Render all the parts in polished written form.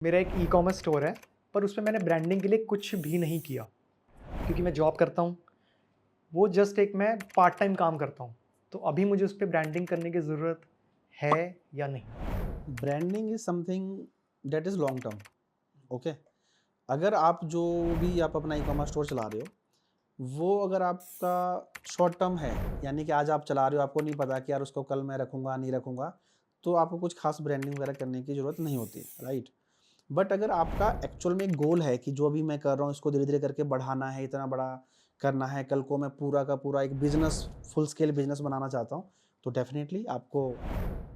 मेरा एक e-commerce store है, पर उसमें मैंने ब्रांडिंग के लिए कुछ भी नहीं किया, क्योंकि मैं जॉब करता हूँ। वो जस्ट एक मैं पार्ट टाइम काम करता हूँ, तो अभी मुझे उस पे ब्रांडिंग करने की ज़रूरत है या नहीं? Branding is something that is long term. Okay, अगर आप जो भी आप अपना ई कॉमर्स स्टोर चला रहे हो, वो अगर आपका शॉर्ट टर्म है, यानी कि आज आप चला रहे हो, आपको नहीं पता कि यार उसको कल मैं रखूंगा नहीं रखूंगा, तो आपको कुछ खास ब्रांडिंग वगैरह करने की जरूरत नहीं होती, राइट। बट अगर आपका एक्चुअल में एक गोल है कि जो भी मैं कर रहा हूँ इसको धीरे धीरे करके बढ़ाना है, इतना बड़ा करना है, कल को मैं पूरा का पूरा एक बिजनेस, फुल स्केल बिजनेस बनाना चाहता हूँ, तो डेफिनेटली आपको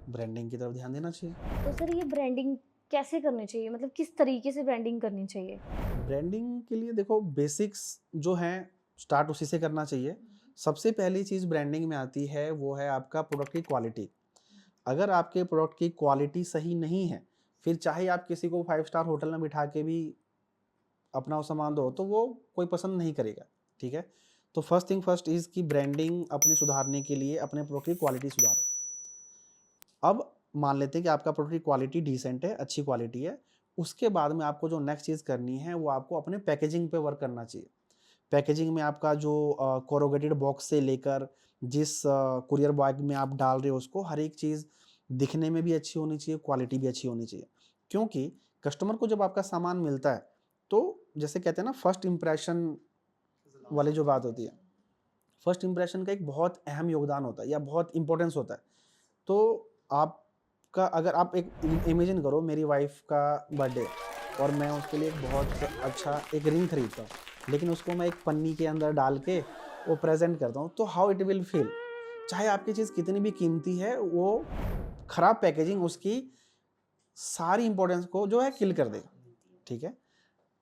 ब्रांडिंग की तरफ ध्यान देना चाहिए। तो सर ये ब्रांडिंग कैसे करनी चाहिए? मतलब किस तरीके से ब्रांडिंग करनी चाहिए? ब्रांडिंग के लिए देखो, बेसिक्स जो हैं स्टार्ट उसी से करना चाहिए। सबसे पहली चीज़ ब्रांडिंग में आती है वो है आपका प्रोडक्ट की क्वालिटी। अगर आपके प्रोडक्ट की क्वालिटी सही नहीं है, फिर चाहे आप किसी को 5 स्टार होटल में बिठा के भी अपना वो सामान दो, तो वो कोई पसंद नहीं करेगा, ठीक है। तो फर्स्ट थिंग फर्स्ट इज़ कि ब्रांडिंग अपने सुधारने के लिए अपने प्रोडक्ट की क्वालिटी सुधारो। अब मान लेते हैं कि आपका प्रोडक्ट की क्वालिटी डिसेंट है, अच्छी क्वालिटी है। उसके बाद में आपको जो नेक्स्ट चीज़ करनी है वो आपको अपने पैकेजिंग पे वर्क करना चाहिए। पैकेजिंग में आपका जो कोरुगेटेड बॉक्स से लेकर जिस कुरियर बैग में आप डाल रहे हो उसको, हर एक चीज़ दिखने में भी अच्छी होनी चाहिए, क्वालिटी भी अच्छी होनी चाहिए। क्योंकि कस्टमर को जब आपका सामान मिलता है, तो जैसे कहते हैं ना, फर्स्ट इंप्रेशन वाली जो बात होती है, फर्स्ट इंप्रेशन का एक बहुत अहम योगदान होता है या बहुत इंपॉर्टेंस होता है। तो आपका अगर आप एक इमेजिन करो, मेरी वाइफ का बर्थडे है और मैं उसके लिए एक बहुत अच्छा एक रिंग खरीदता हूँ, लेकिन उसको मैं एक पन्नी के अंदर डाल के वो प्रेजेंट करता हूँ, तो हाउ इट विल फील। चाहे आपकी चीज़ कितनी भी कीमती है, वो खराब पैकेजिंग उसकी सारी इंपॉर्टेंस को जो है किल कर देगा, ठीक है।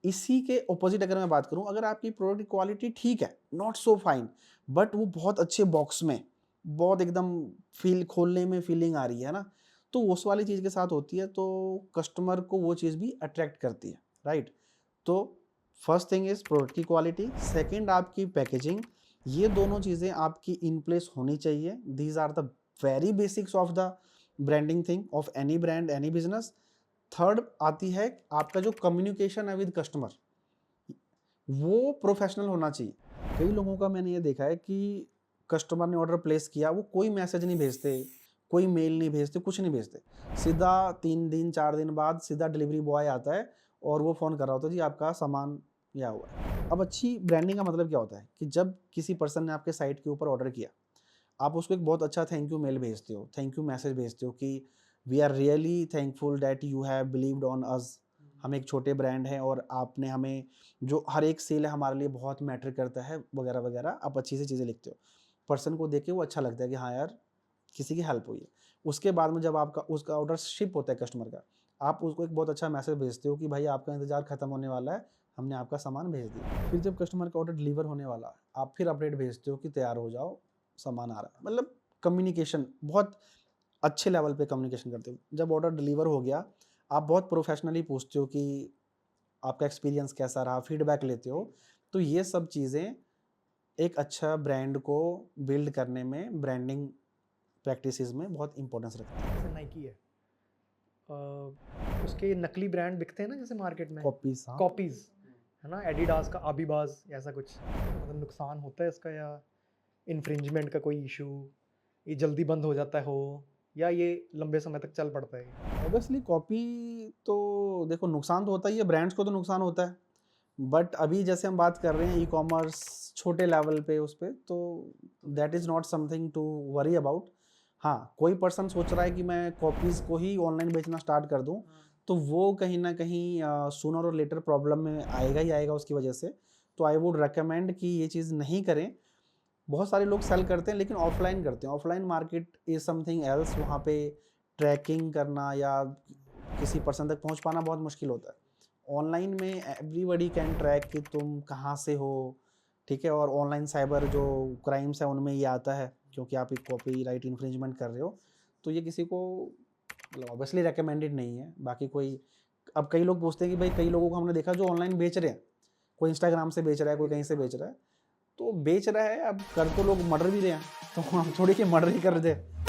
इसी के ऑपोजिट अगर मैं बात करूं, अगर आपकी प्रोडक्ट की क्वालिटी ठीक है, नॉट सो फाइन, बट वो बहुत अच्छे बॉक्स में, बहुत एकदम फील खोलने में फीलिंग आ रही है ना, तो उस वाली चीज़ के साथ होती है, तो कस्टमर को वो चीज़ भी अट्रैक्ट करती है, राइट। तो फर्स्ट थिंग इज प्रोडक्ट की क्वालिटी, सेकंड आपकी पैकेजिंग। ये दोनों चीज़ें आपकी इन प्लेस होनी चाहिए। These are the very basics of the branding thing of any brand, any business. Third आती है आपका जो कम्युनिकेशन है विद कस्टमर, वो प्रोफेशनल होना चाहिए। कई लोगों का मैंने ये देखा है कि कस्टमर ने ऑर्डर प्लेस किया, वो कोई मैसेज नहीं भेजते, कोई मेल नहीं भेजते, कुछ नहीं भेजते, सीधा 3 दिन 4 दिन बाद सीधा डिलीवरी बॉय आता है और वो फ़ोन कर रहा होता है, जी आपका सामान यह हुआ है। अब अच्छी ब्रांडिंग का मतलब क्या होता है कि जब किसी पर्सन ने आपके साइट के ऊपर ऑर्डर किया, आप उसको एक बहुत अच्छा थैंक यू मेल भेजते हो, थैंक यू मैसेज भेजते हो कि we are really thankful that you have believed on us. हम एक छोटे ब्रांड हैं और आपने हमें, जो हर एक सेल है हमारे लिए बहुत मैटर करता है, वगैरह वगैरह, आप अच्छी सी चीज़ें लिखते हो। पर्सन को देख के वो अच्छा लगता है कि हाँ यार, किसी की हेल्प हुई है। उसके बाद में जब आपका उसका ऑर्डर शिप होता है कस्टमर का, आप उसको एक बहुत अच्छा मैसेज भेजते हो कि भाई आपका इंतज़ार खत्म होने वाला है, हमने आपका सामान भेज दिया। फिर जब कस्टमर का ऑर्डर डिलीवर होने वाला है, आप फिर अपडेट भेजते हो कि तैयार हो जाओ, सामान आ रहा है। मतलब कम्युनिकेशन बहुत अच्छे लेवल पे कम्युनिकेशन करते हो। जब ऑर्डर डिलीवर हो गया, आप बहुत प्रोफेशनली पूछते हो कि आपका एक्सपीरियंस कैसा रहा, फीडबैक लेते हो। तो ये सब चीज़ें एक अच्छा ब्रांड को बिल्ड करने में, ब्रांडिंग प्रैक्टिसेस में बहुत इंपॉर्टेंस रखती है। जैसे नाइकी है, अ, उसके नकली ब्रांड बिकते हैं ना जैसे मार्केट में, कॉपीज़, हाँ। कॉपीज़, है ना? एडिडास का अबीबास ऐसा कुछ, मतलब नुकसान होता है इसका, या इन्फ्रिंजमेंट का कोई इशू, ये जल्दी बंद हो जाता है हो, या ये लंबे समय तक चल पड़ता है? ऑब्वियसली कॉपी तो देखो, नुकसान तो होता ही है, ब्रांड्स को तो नुकसान होता है। बट अभी जैसे हम बात कर रहे हैं ई-कॉमर्स छोटे लेवल पे, उस पे तो that is not something to worry about. हाँ, कोई पर्सन सोच रहा है कि मैं कॉपीज़ को ही ऑनलाइन बेचना स्टार्ट कर दूँ, तो वो कहीं न कहीं सूनर और लेटर प्रॉब्लम में आएगा ही आएगा उसकी वजह से। तो आई वुड रिकमेंड कि ये चीज़ नहीं करें। बहुत सारे लोग सेल करते हैं लेकिन ऑफ़लाइन करते हैं। Offline market is something else, वहाँ पे ट्रैकिंग करना या किसी पर्सन तक पहुँच पाना बहुत मुश्किल होता है। ऑनलाइन में एवरीबॉडी कैन ट्रैक कि तुम कहाँ से हो, ठीक है? और ऑनलाइन साइबर जो क्राइम्स हैं उनमें ये आता है, क्योंकि आप एक कॉपीराइट इन्फ्रिंजमेंट कर रहे हो। तो ये किसी को मतलब ऑब्वियसली रिकमेंडेड नहीं है। बाकी कोई, अब कई लोग पूछते हैं कि भाई, कई लोगों को हमने देखा जो ऑनलाइन बेच रहे हैं, कोई इंस्टाग्राम से बेच रहा है, कोई कहीं से बेच रहा है। तो बेच रहा है, अब कर तो लोग मर्डर भी रहे हैं, तो हम थोड़ी कि मर्डर ही कर दें।